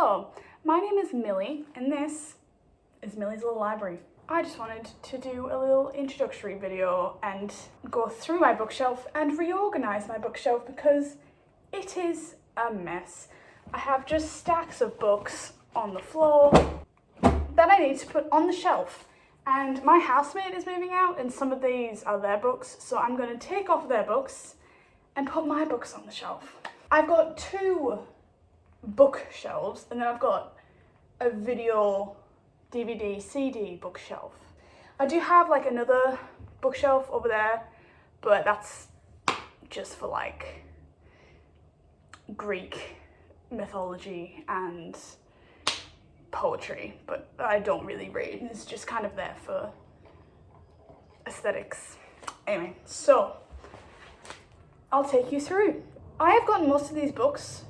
Hello, my name is Millie, and this is Millie's Little Library. I just wanted to do a little introductory video and go through my bookshelf and reorganize my bookshelf because it is a mess. I have just stacks of books on the floor that I need to put on the shelf. And my housemate is moving out and some of these are their books, so I'm going to take off their books and put my books on the shelf. I've got two bookshelves and then I've got a video, DVD, CD bookshelf. I do have like another bookshelf over there, but that's just for like Greek mythology and poetry, but I don't really read. It's just kind of there for aesthetics. Anyway, so I'll take you through. I have gotten most of these books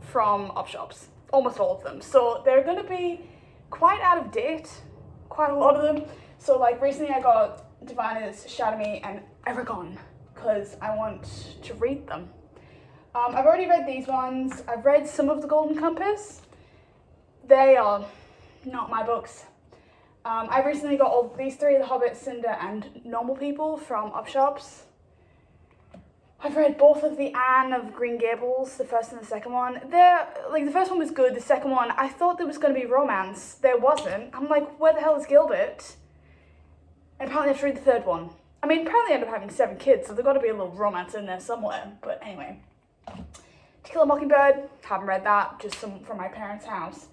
from op shops, almost all of them. So they're gonna be quite out of date, quite a lot of them. So like recently I got Diviner's Shadow Me and Eragon because I want to read them. I've already read these ones. I've read some of the Golden Compass. They are not my books. I recently got all these three, The Hobbit, Cinder, and Normal People from op shops. I've read both of the Anne of Green Gables, the first and the second one. The first one was good, the second one, I thought there was going to be romance. There wasn't. I'm like, where the hell is Gilbert? And apparently I have to read the third one. I mean, apparently I end up having 7 kids, so there's got to be a little romance in there somewhere. But anyway. To Kill a Mockingbird, haven't read that, just some from my parents' house.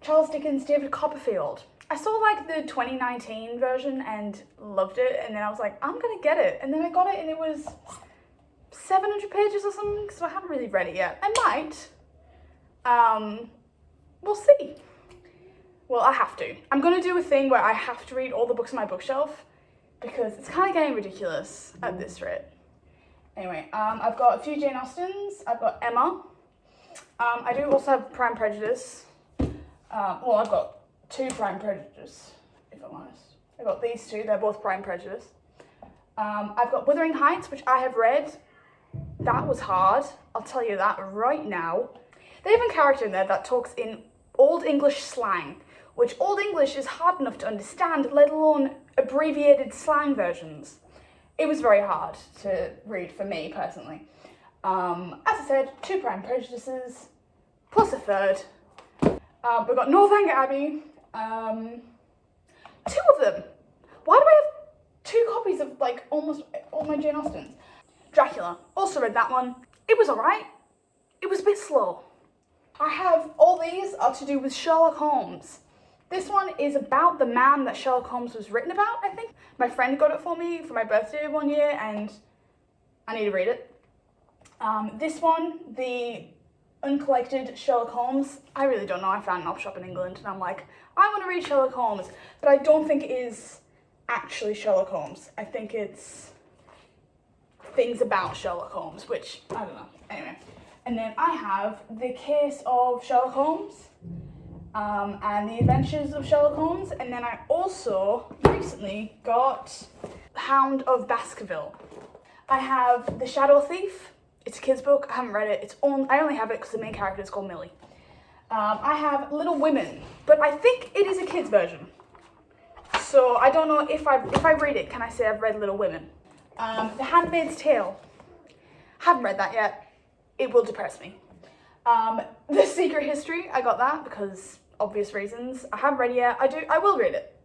Charles Dickens' David Copperfield. I saw like the 2019 version and loved it, and then I was like, I'm going to get it. And then I got it and it was 700 pages or something, so I haven't really read it yet. I might. We'll see. Well, I have to. I'm gonna do a thing where I have to read all the books on my bookshelf because it's kind of getting ridiculous at this rate. Anyway, I've got a few Jane Austens. I've got Emma. I do also have Pride and Prejudice. Well, I've got 2 Pride and Prejudice, if I'm honest. I've got these 2. They're both Pride and Prejudice. I've got Wuthering Heights, which I have read. That was hard, I'll tell you that right now. They have a character in there that talks in Old English slang, which Old English is hard enough to understand, let alone abbreviated slang versions. It was very hard to read for me, personally. As I said, 2 Pride and Prejudices, plus a third. We've got Northanger Abbey, 2 of them. Why do I have 2 copies of like almost all my Jane Austens? Dracula, also read that one. It was alright. It was a bit slow. I have, all these are to do with Sherlock Holmes. This one is about the man that Sherlock Holmes was written about, I think. My friend got it for me for my birthday one year and I need to read it. This one, the uncollected Sherlock Holmes, I really don't know. I found an op shop in England and I'm like, I want to read Sherlock Holmes, but I don't think it is actually Sherlock Holmes. I think it's things about Sherlock Holmes, which, I don't know, anyway. And then I have The Case of Sherlock Holmes, and The Adventures of Sherlock Holmes, and then I also recently got Hound of Baskerville. I have The Shadow Thief. It's a kid's book, I haven't read it, I only have it because the main character is called Millie. I have Little Women, but I think it is a kid's version. So I don't know if I read it, can I say I've read Little Women? The Handmaid's Tale. Haven't read that yet. It will depress me. The Secret History, I got that because obvious reasons. I haven't read it yet. I will read it.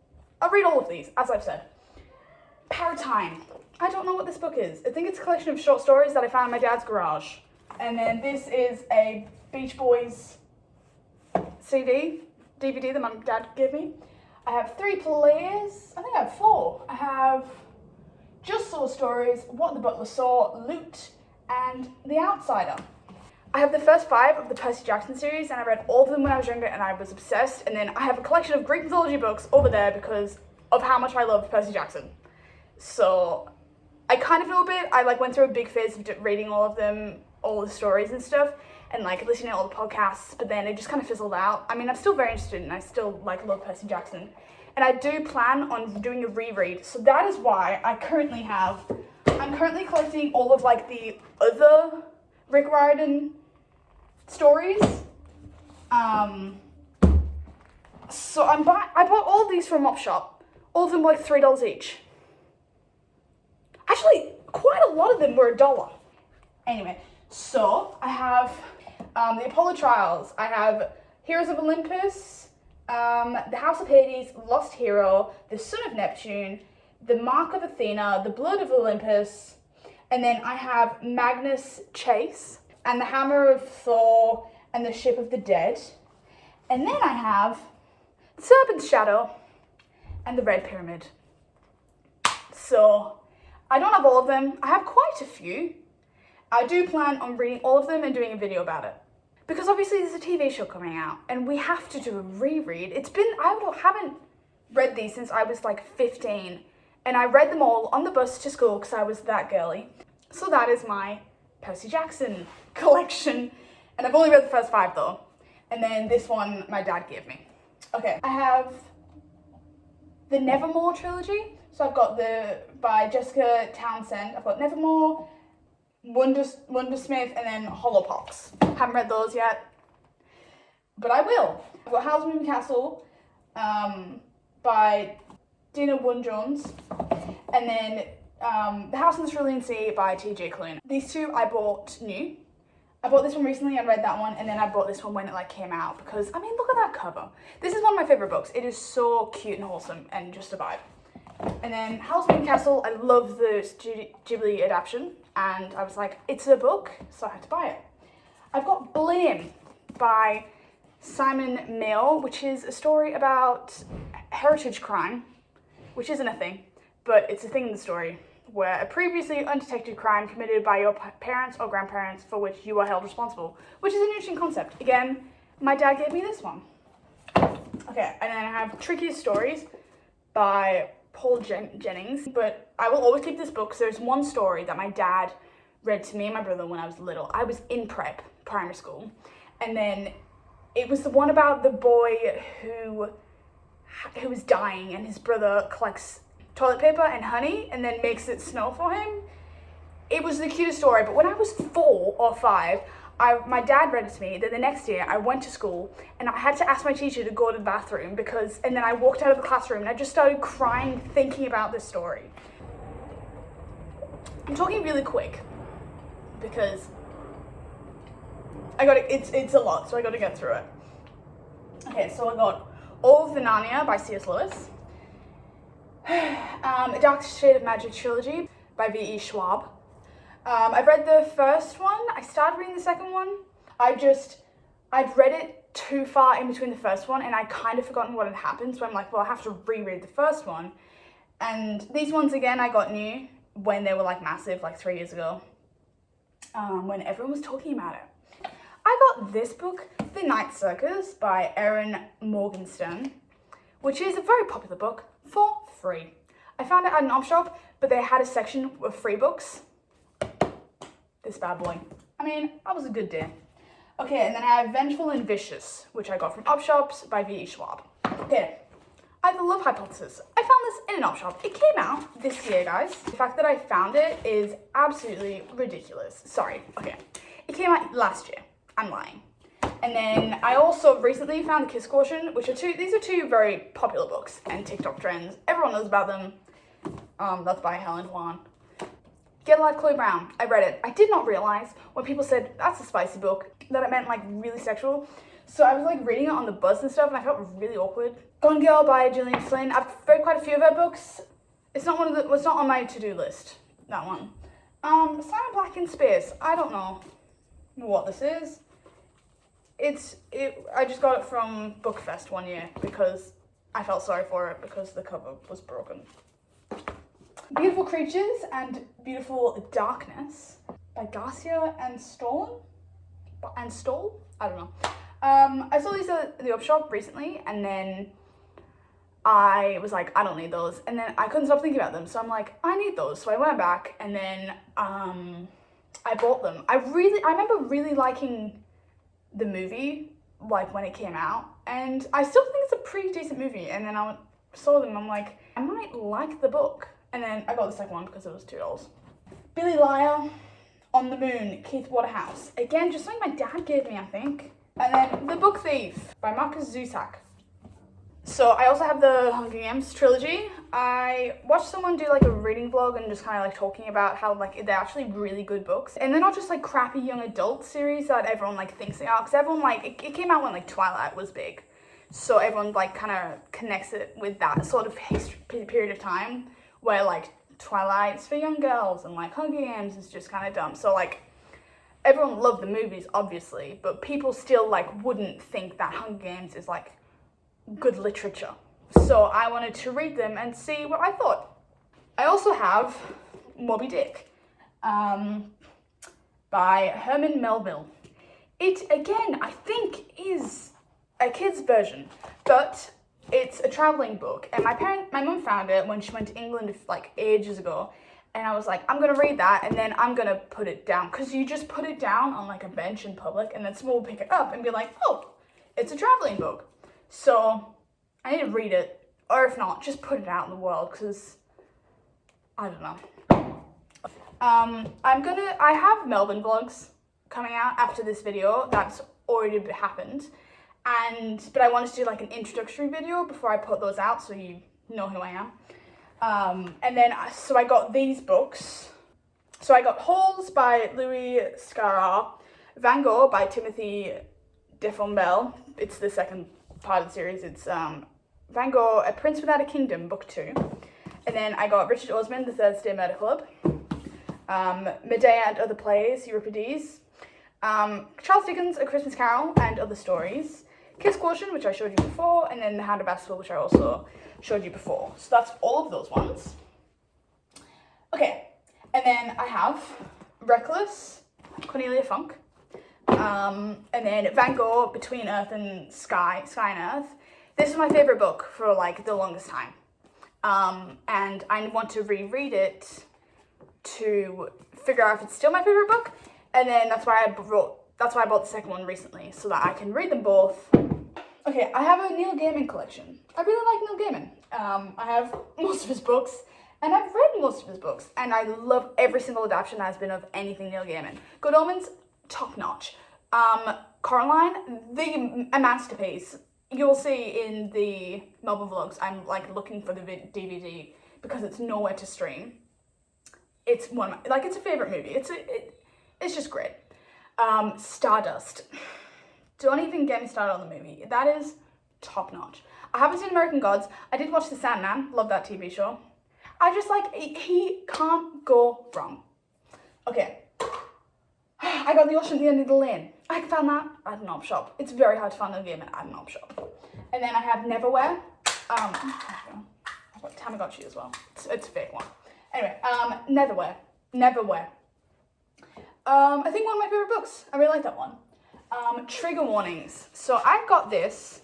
I'll read all of these, as I've said. Paratime. I don't know what this book is. I think it's a collection of short stories that I found in my dad's garage. And then this is a Beach Boys DVD that my dad gave me. I have 3 plays. I think I have 4. I have Just So Stories, What the Butler Saw, Loot, and The Outsider. I have the first 5 of the Percy Jackson series, and I read all of them when I was younger, and I was obsessed. And then I have a collection of Greek mythology books over there because of how much I love Percy Jackson. So I kind of know a bit. I like went through a big phase of reading all of them, all the stories and stuff, and like listening to all the podcasts, but then it just kind of fizzled out. I mean, I'm still very interested, and I still like love Percy Jackson. And I do plan on doing a reread, so that is why I'm currently collecting all of like the other Rick Riordan stories. So I bought all these from Op Shop. All of them were like $3 each. Actually, quite a lot of them were $1. Anyway, so I have the Apollo Trials. I have Heroes of Olympus, the House of Hades, Lost Hero, the Son of Neptune, the Mark of Athena, the Blood of Olympus, and then I have Magnus Chase, and the Hammer of Thor, and the Ship of the Dead. And then I have Serpent's Shadow and the Red Pyramid. So I don't have all of them. I have quite a few. I do plan on reading all of them and doing a video about it. Because obviously there's a TV show coming out and we have to do a reread. I haven't read these since I was like 15. And I read them all on the bus to school because I was that girly. So that is my Percy Jackson collection. And I've only read the first 5 though. And then this one my dad gave me. Okay, I have the Nevermore trilogy. So I've got by Jessica Townsend. I've got Nevermore, Wondersmith, and then Hollowpox. Haven't read those yet, but I will. I've got Howl's Moving Castle by Dina Wynne-Jones, and then The House on the Cerulean Sea by T.J. Klune. These 2 I bought new. I bought this one recently and read that one, and then I bought this one when it like came out because, I mean, look at that cover. This is one of my favorite books. It is so cute and wholesome and just a vibe. And then Howl's Moving Castle, I love the Ghibli adaptation, and I was like, it's a book, so I had to buy it. I've got Blame by Simon Mayo, which is a story about heritage crime, which isn't a thing, but it's a thing in the story, where a previously undetected crime committed by your parents or grandparents for which you are held responsible, which is an interesting concept. Again, my dad gave me this one. Okay, and then I have Trickiest Stories by Paul Jennings, but I will always keep this book because there's one story that my dad read to me and my brother when I was little. I was in primary school, and then it was the one about the boy who was dying and his brother collects toilet paper and honey and then makes it snow for him. It was the cutest story, but when I was 4 or 5, my dad read it to me. Then the next year I went to school and I had to ask my teacher to go to the bathroom and then I walked out of the classroom and I just started crying thinking about this story. I'm talking really quick because it's a lot, so I gotta get through it. Okay, so I got All of the Narnia by C.S. Lewis, A Dark Shade of Magic trilogy by V.E. Schwab. I've read the first one. I started reading the second one. I'd read it too far in between the first one and I'd kind of forgotten what had happened, so I'm like, well, I have to reread the first one. And these ones, again, I got new when they were like massive, like 3 years ago, when everyone was talking about it. I got this book, The Night Circus by Erin Morgenstern, which is a very popular book for free. I found it at an op shop, but they had a section of free books. This bad boy. I mean, that was a good day. Okay, and then I have Vengeful and Vicious, which I got from op shops by V.E. Schwab. Okay, I have The Love Hypothesis. I found this in an op shop. It came out this year, guys. The fact that I found it is absolutely ridiculous. Sorry, okay. It came out last year. I'm lying. And then I also recently found The Kiss Quotient, which these are 2 very popular books and TikTok trends. Everyone knows about them. That's by Helen Huan. Get a Life, Chloe Brown. I read it. I did not realize when people said that's a spicy book that it meant like really sexual. So I was like reading it on the bus and stuff and I felt really awkward. Gone Girl by Gillian Flynn. I've read quite a few of her books. It's not on my to-do list, that one. Simon Black in Space. I don't know what this is. I just got it from Bookfest one year because I felt sorry for it because the cover was broken. Beautiful Creatures and Beautiful Darkness by Garcia and Stoll? I don't know. I saw these at the op shop recently and then I was like, I don't need those. And then I couldn't stop thinking about them. So I'm like, I need those. So I went back and then I bought them. I remember really liking the movie, like when it came out. And I still think it's a pretty decent movie. And then I saw them and I'm like, I might like the book. And then I got the second one because it was $2. Billy Liar, On the Moon, Keith Waterhouse. Again, just something my dad gave me, I think. And then The Book Thief by Marcus Zusak. So I also have the Hunger Games trilogy. I watched someone do like a reading vlog and just kind of like talking about how like they're actually really good books. And they're not just like crappy young adult series that everyone like thinks they are. Because everyone like, it came out when like Twilight was big. So everyone like kind of connects it with that sort of period of time where like Twilight's for young girls and like Hunger Games is just kind of dumb. So like everyone loved the movies obviously, but people still like wouldn't think that Hunger Games is like good literature. So I wanted to read them and see what I thought. I also have Moby Dick by Herman Melville. It again, I think, is a kid's version, but it's a traveling book. And my mum found it when she went to England like ages ago. And I was like, I'm gonna read that and then I'm gonna put it down. Because you just put it down on like a bench in public and then someone will pick it up and be like, oh, it's a traveling book. So I need to read it, or if not, just put it out in the world, because I don't know. I have Melbourne vlogs coming out after this video. That's already happened. But I wanted to do like an introductory video before I put those out, so you know who I am. So I got these books. So I got Halls by Louis Scarra, Van Gogh by Timothy Defombelle. It's the second part of the series. It's Van Gogh, A Prince Without a Kingdom, book 2. And then I got Richard Osman, The Thursday Murder Club, Medea and Other Plays, Euripides, Charles Dickens, A Christmas Carol and Other Stories, Kiss Quotient, which I showed you before, and then The Hound of Baskerville, which I also showed you before. So that's all of those ones. Okay, and then I have Reckless, Cornelia Funk, and then Van Gogh, Between Earth and Sky and Earth. This is my favorite book for like the longest time. And I want to reread it to figure out if it's still my favorite book. And then that's why I bought the second one recently, so that I can read them both. Okay, I have a Neil Gaiman collection. I really like Neil Gaiman. I have most of his books, and I've read most of his books, and I love every single adaptation that has been of anything Neil Gaiman. Good Omens, top notch. Coraline, a masterpiece. You'll see in the Melbourne vlogs, I'm like looking for the DVD because it's nowhere to stream. It's one of my, like, it's a favorite movie. It's just great. Stardust. Don't even get me started on the movie. That is top notch. I haven't seen American Gods. I did watch The Sandman. Love that TV show. I just like, he can't go wrong. Okay. I got The Ocean at the End of the Lane. I found that at an op shop. It's very hard to find a game at an op shop. And then I have Neverwhere. I've got Tamagotchi as well. It's a fake one. Anyway, Neverwhere. I think one of my favorite books. I really like that one. Trigger Warnings. So I got this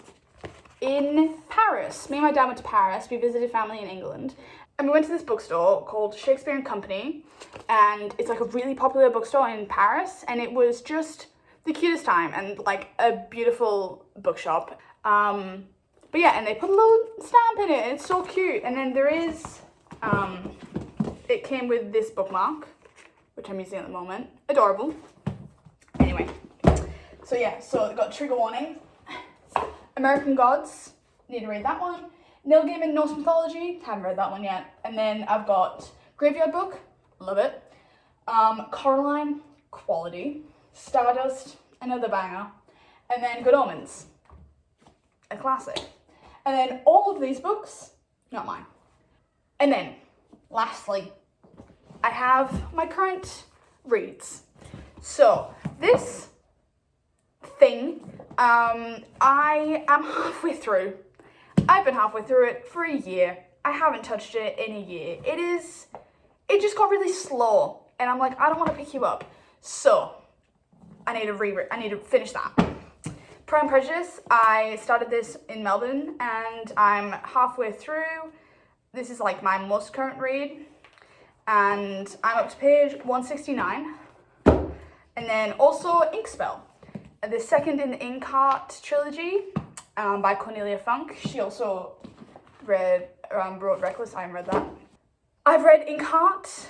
in Paris. Me and my dad went to Paris. We visited family in England. And we went to this bookstore called Shakespeare and Company. And it's like a really popular bookstore in Paris. And it was just the cutest time and like a beautiful bookshop. But yeah, and they put a little stamp in it. And it's so cute. And then there is, it came with this bookmark, which I'm using at the moment. Adorable. Anyway. So yeah, so I've got Trigger Warning. American Gods. Need to read that one. Neil Gaiman, Norse Mythology, haven't read that one yet. And then I've got Graveyard Book, love it. Coraline, quality. Stardust, another banger. And then Good Omens, a classic. And then all of these books, not mine. And then, lastly, I have my current reads. So, this thing, I am halfway through. I've been halfway through it for a year. I haven't touched it in a year. It just got really slow. And I'm like, I don't want to pick you up. So, I need to finish that. Pride and Prejudice, I started this in Melbourne and I'm halfway through. This is like my most current read. And I'm up to page 169. And then also Inkspell, the second in the Inkheart trilogy. By Cornelia Funk. She also wrote Reckless. I haven't read that. I've read Inkheart.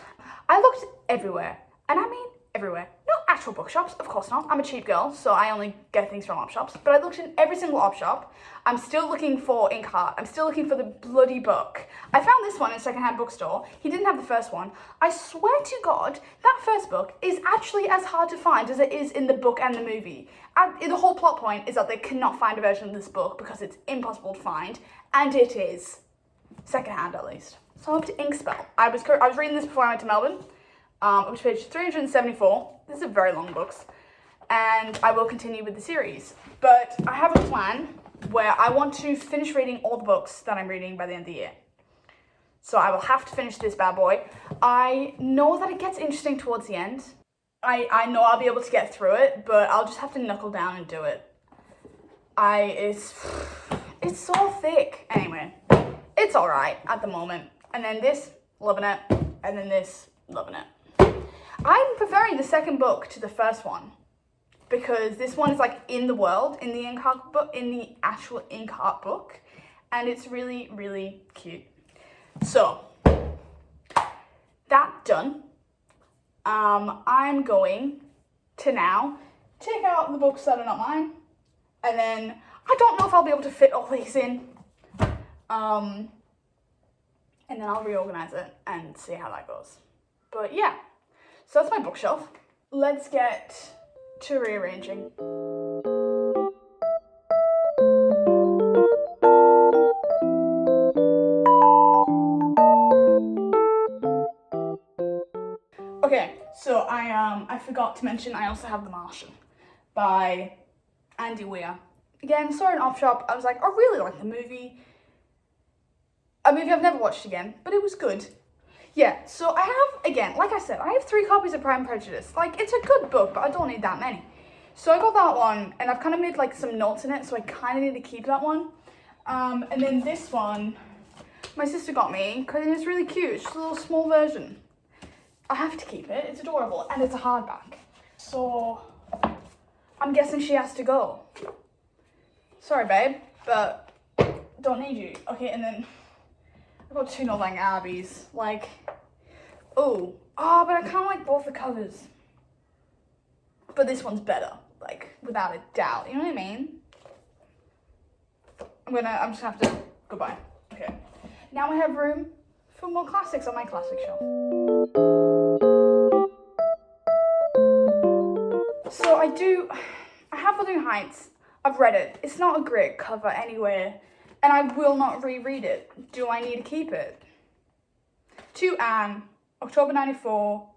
I looked everywhere, and I mean everywhere. Not actual bookshops, of course not. I'm a cheap girl, so I only get things from op shops. But I looked in every single op shop. I'm still looking for Inkheart. I'm still looking for the bloody book. I found this one in a secondhand bookstore. He didn't have the first one. I swear to God, that first book is actually as hard to find as it is in the book and the movie. And the whole plot point is that they cannot find a version of this book because it's impossible to find, and it is. Secondhand, at least. So I'm up to Inkspell. I was reading this before I went to Melbourne. It was page 374. This is a very long books, and I will continue with the series. But I have a plan where I want to finish reading all the books that I'm reading by the end of the year. So I will have to finish this bad boy. I know that it gets interesting towards the end. I know I'll be able to get through it, but I'll just have to knuckle down and do it. It's so thick. Anyway, it's alright at the moment. And then this, loving it. And then this, loving it. I'm preferring the second book to the first one because this one is like in the world, in the Inkheart book, in the actual Inkheart book, and it's really, really cute. So, that done. I'm going to now take out the books that are not mine, and then I don't know if I'll be able to fit all these in. And then I'll reorganize it and see how that goes. But yeah. So that's my bookshelf. Let's get to rearranging. Okay, so I forgot to mention I also have The Martian by Andy Weir. Again, saw it in op shop. I was like, I really like the movie. A movie I've never watched again, but it was good. Yeah, so I have, again, like I said, I have 3 copies of Pride and Prejudice. Like, it's a good book, but I don't need that many. So I got that one, and I've kind of made, like, some notes in it, so I kind of need to keep that one. And then this one, my sister got me, because it's really cute. It's just a little small version. I have to keep it. It's adorable, and it's a hardback. So, I'm guessing she has to go. Sorry, babe, but don't need you. Okay, and then I got 2 Northern Abbeys. Like, but I kind of like both the covers. But this one's better, like, without a doubt. You know what I mean? I'm just gonna have to, goodbye. Okay. Now I have room for more classics on my classic shelf. So I have Wuthering Heights. I've read it. It's not a great cover anywhere, and I will not reread it. Do I need to keep it? To Anne, October 94,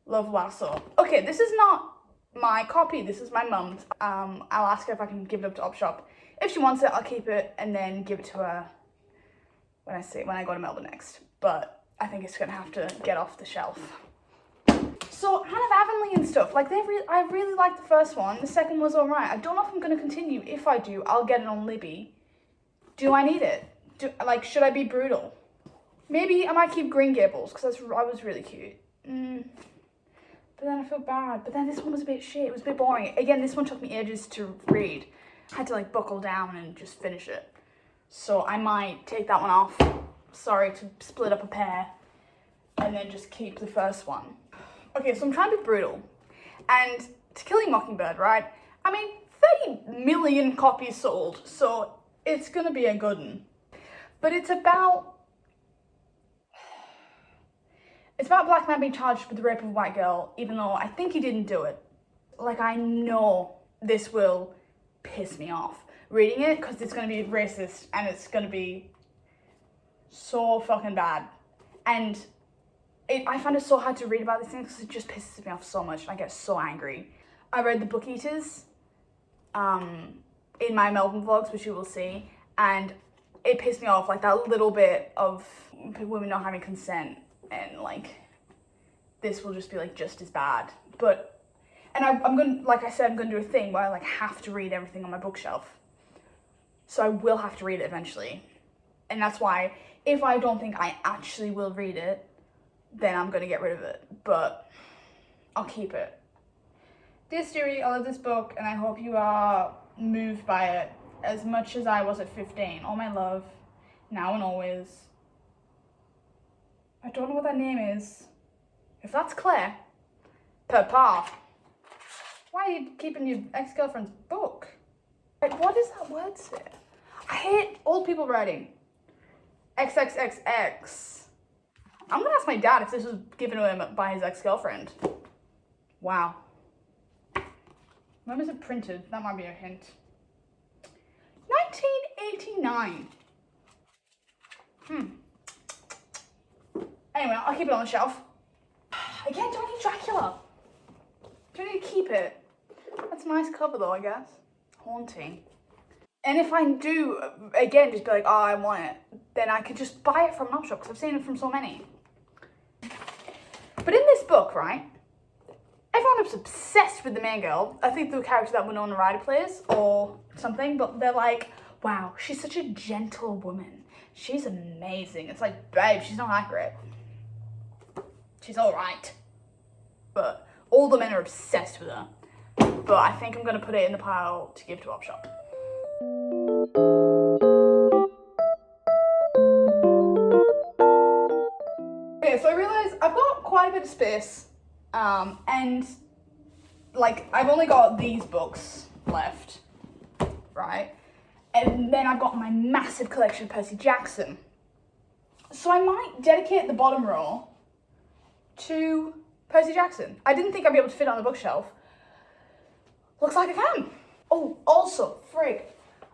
Love Lasso. Okay, this is not my copy. This is my mum's. I'll ask her if I can give it up to op shop. If she wants it, I'll keep it and then give it to her when I go to Melbourne next. But I think it's gonna have to get off the shelf. So Hannah of Avonlea and stuff, like I really liked the first one. The second was alright. I don't know if I'm gonna continue. If I do, I'll get it on Libby. Do I need it? Should I be brutal? Maybe I might keep Green Gables because I was really cute. But then I feel bad. But then this one was a bit shit. It was a bit boring. Again, this one took me ages to read. I had to like buckle down and just finish it. So I might take that one off. Sorry to split up a pair. And then just keep the first one. Okay, so I'm trying to be brutal. And To Kill a Mockingbird, right? I mean, 30 million copies sold. So it's gonna be a good one. But it's about a black man being charged with the rape of a white girl, even though I think he didn't do it. Like, I know this will piss me off reading it because it's going to be racist and it's going to be so fucking bad. And I find it so hard to read about these things because it just pisses me off so much and I get so angry. I read The Book Eaters in my Melbourne vlogs, which you will see, and it pissed me off, like that little bit of women not having consent. And like, this will just be like just as bad. But, and I'm gonna, like I said, I'm gonna do a thing where I like have to read everything on my bookshelf. So I will have to read it eventually. And that's why, if I don't think I actually will read it, then I'm gonna get rid of it. But I'll keep it. Dear Siri, I love this book and I hope you are moved by it as much as I was at 15. All my love, now and always. I don't know what that name is. If that's Claire, Papa. Why are you keeping your ex-girlfriend's book? Like, what does that word say? I hate old people writing. XXXX. I'm gonna ask my dad if this was given to him by his ex-girlfriend. Wow. When was it printed? That might be a hint. 1989. Anyway, I'll keep it on the shelf. Again, do I need Dracula? Do I need to keep it? That's a nice cover though, I guess. Haunting. And if I do, again, just be like, oh, I want it, then I could just buy it from an op shop because I've seen it from so many. But in this book, right, everyone was obsessed with the main girl. I think the character that Winona Ryder plays or something, but they're like, wow, she's such a gentle woman. She's amazing. It's like, babe, she's not that great. She's all right. But all the men are obsessed with her. But I think I'm going to put it in the pile to give to op shop. Okay, so I realised I've got quite a bit of space, and like I've only got these books left, right? And then I've got my massive collection of Percy Jackson. So I might dedicate the bottom row to Percy Jackson. I didn't think I'd be able to fit it on the bookshelf. Looks like I can. Oh, also, frig,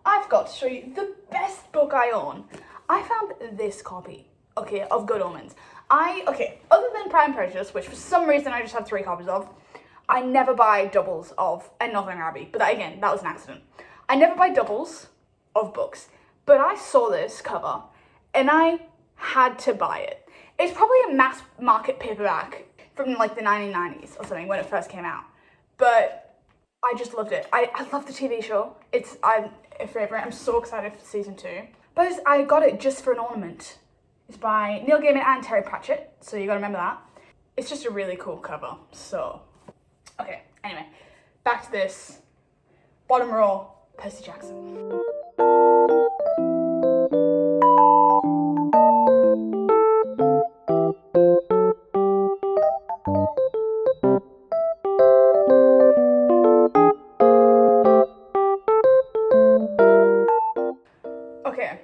I forgot to show you the best book I own. I found this copy, okay, of Good Omens. Other than Pride and Prejudice, which for some reason I just have 3 copies of, I never buy doubles of Northern Abbey, but that was an accident. I never buy doubles of books, but I saw this cover and I had to buy it. It's probably a mass market paperback from like the 1990s or something when it first came out, but I just loved it. I love the TV show. I'm a favourite. I'm so excited for season 2. But I got it just for an ornament. It's by Neil Gaiman and Terry Pratchett, so you gotta remember that. It's just a really cool cover, so. Okay, anyway, back to this. Bottom row, Percy Jackson. Okay,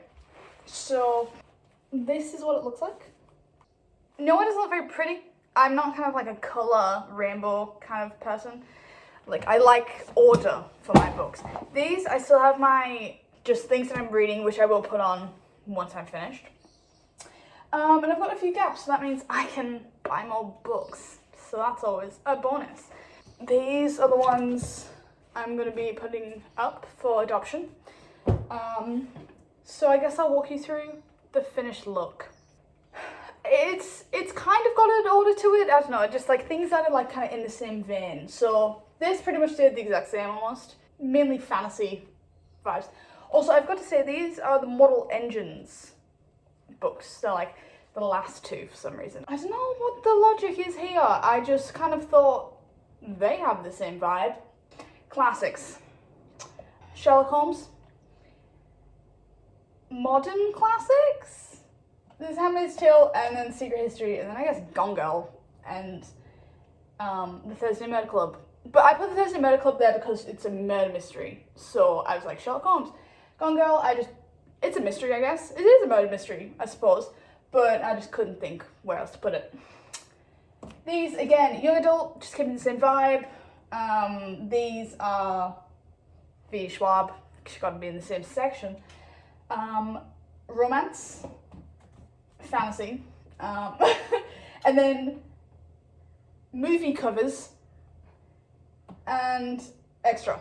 so this is what it looks like. No, it doesn't look very pretty. I'm not kind of like a color rainbow kind of person. Like, I like order for my books. These, I still have my just things that I'm reading, which I will put on once I'm finished. And I've got a few gaps, so that means I can buy more books. So that's always a bonus. These are the ones I'm going to be putting up for adoption. So I guess I'll walk you through the finished look. It's kind of got an order to it. I don't know, just like things that are like kind of in the same vein. So this pretty much did the exact same almost. Mainly fantasy vibes. Also, I've got to say these are the Model Engines books. They're like the last 2 for some reason. I don't know what the logic is here. I just kind of thought they have the same vibe. Classics. Sherlock Holmes. Modern classics. There's Handmaid's Tale, and then Secret History, and then I guess Gone Girl, and the Thursday Murder Club. But I put the Thursday Murder Club there because it's a murder mystery. So I was like, Sherlock Holmes. Gone Girl, it's a mystery, I guess. It is a murder mystery, I suppose. But I just couldn't think where else to put it. These, again, young adult, just keeping the same vibe. These are V. Schwab, she's got to be in the same section. Romance. Fantasy, and then movie covers and extra.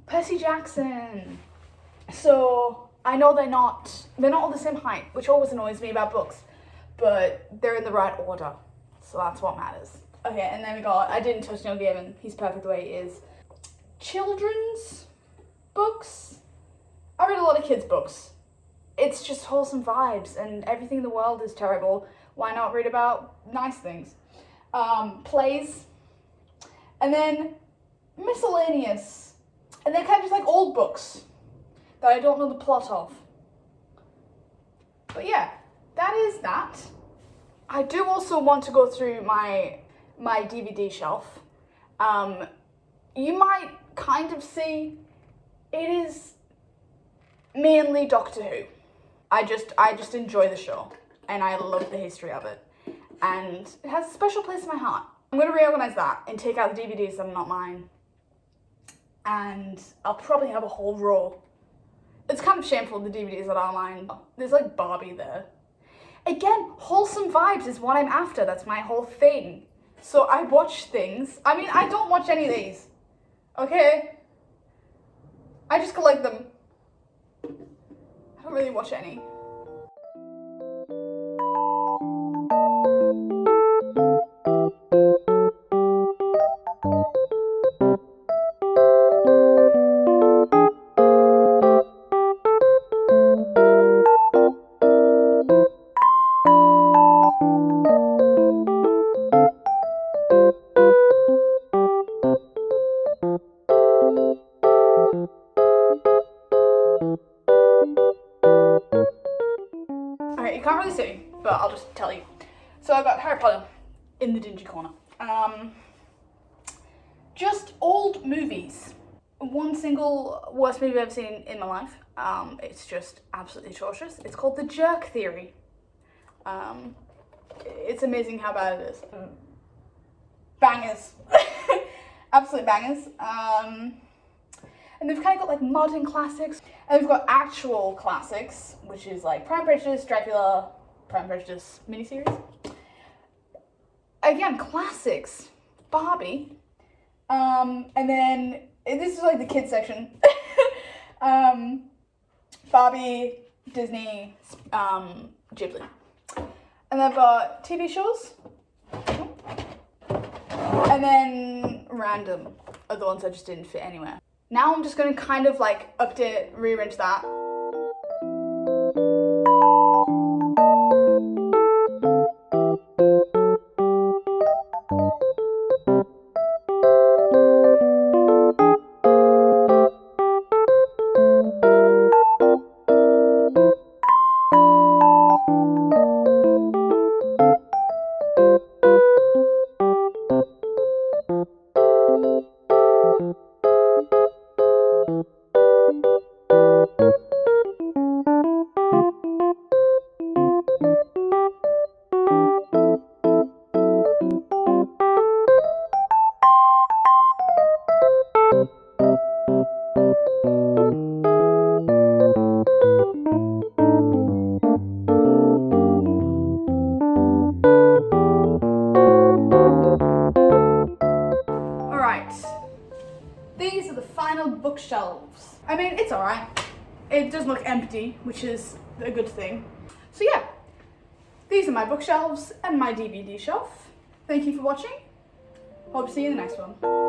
Percy Jackson. So I know they're not all the same height, which always annoys me about books, but they're in the right order, so that's what matters. Okay, and then I didn't touch Neil Gaiman, he's perfect the way he is. Children's books. I read a lot of kids' books. It's just wholesome vibes, and everything in the world is terrible. Why not read about nice things? Plays, and then miscellaneous, and they're kind of just like old books that I don't know the plot of. But yeah, that is that. I do also want to go through my DVD shelf You might kind of see it is mainly Doctor Who. I just enjoy the show, and I love the history of it, and it has a special place in my heart. I'm going to reorganize that and take out the DVDs that are not mine, and I'll probably have a whole row. It's kind of shameful, the DVDs that are mine. There's like Barbie there. Again, wholesome vibes is what I'm after. That's my whole thing. So I watch things. I mean, I don't watch any of these. Okay? I just collect them. I don't really watch any. Okay, you can't really see, but I'll just tell you. So I've got Harry Potter in the dingy corner. Just old movies. One single worst movie I've ever seen in my life. It's just absolutely atrocious. It's called The Jerk Theory. It's amazing how bad it is. Bangers. Absolute bangers. And they've kind of got like modern classics, and they've got actual classics, which is like Pride and Prejudice, Dracula, Pride and Prejudice miniseries. Again, classics. Barbie. And then this is like the kids section. Barbie, Disney, Ghibli. And they've got TV shows. And then random are the ones that just didn't fit anywhere. Now I'm just going to kind of like update, rearrange that. These are the final bookshelves. I mean, it's alright. It does look empty, which is a good thing. So yeah, these are my bookshelves and my DVD shelf. Thank you for watching. Hope to see you in the next one.